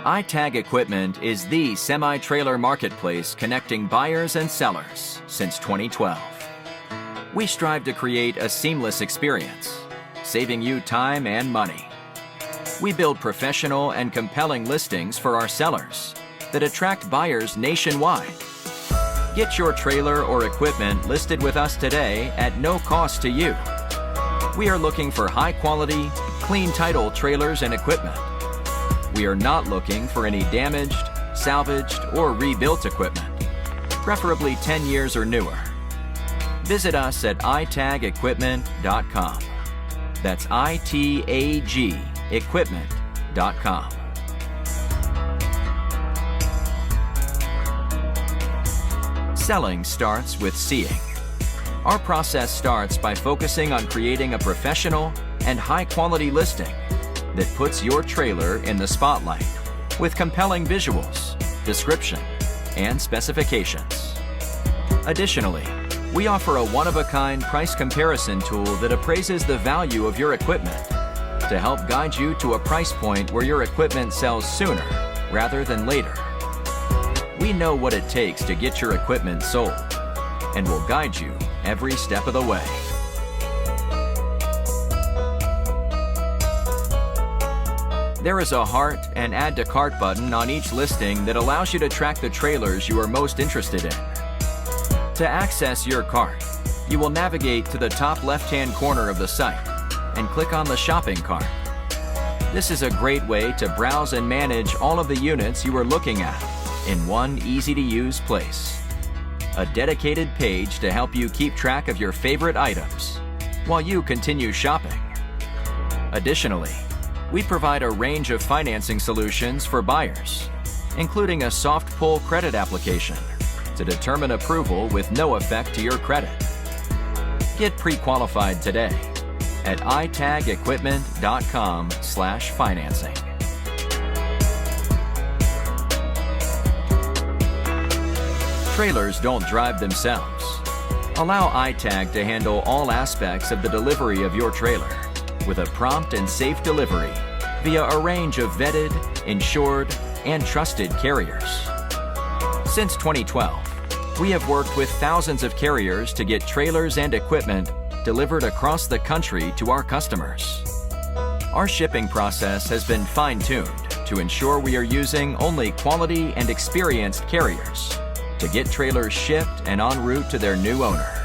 iTag Equipment is the semi-trailer marketplace connecting buyers and sellers since 2012. We strive to create a seamless experience, saving you time and money. We build professional and compelling listings for our sellers that attract buyers nationwide. Get your trailer or equipment listed with us today at no cost to you. We are looking for high-quality, clean title trailers and equipment. We are not looking for any damaged, salvaged, or rebuilt equipment, preferably 10 years or newer. Visit us at itagequipment.com. That's ITAG equipment.com. Selling starts with seeing. Our process starts by focusing on creating a professional and high-quality listing that puts your trailer in the spotlight with compelling visuals, description, and specifications. Additionally, we offer a one-of-a-kind price comparison tool that appraises the value of your equipment to help guide you to a price point where your equipment sells sooner rather than later. We know what it takes to get your equipment sold and will guide you every step of the way. There is a heart and add to cart button on each listing that allows you to track the trailers you are most interested in. To access your cart, you will navigate to the top left-hand corner of the site and click on the shopping cart. This is a great way to browse and manage all of the units you are looking at in one easy-to-use place. A dedicated page to help you keep track of your favorite items while you continue shopping. Additionally, we provide a range of financing solutions for buyers, including a soft pull credit application to determine approval with no effect to your credit. Get pre-qualified today at itagequipment.com/financing. Trailers don't drive themselves. Allow iTag to handle all aspects of the delivery of your trailer with a prompt and safe delivery via a range of vetted, insured, and trusted carriers. Since 2012, we have worked with thousands of carriers to get trailers and equipment delivered across the country to our customers. Our shipping process has been fine-tuned to ensure we are using only quality and experienced carriers to get trailers shipped and en route to their new owner.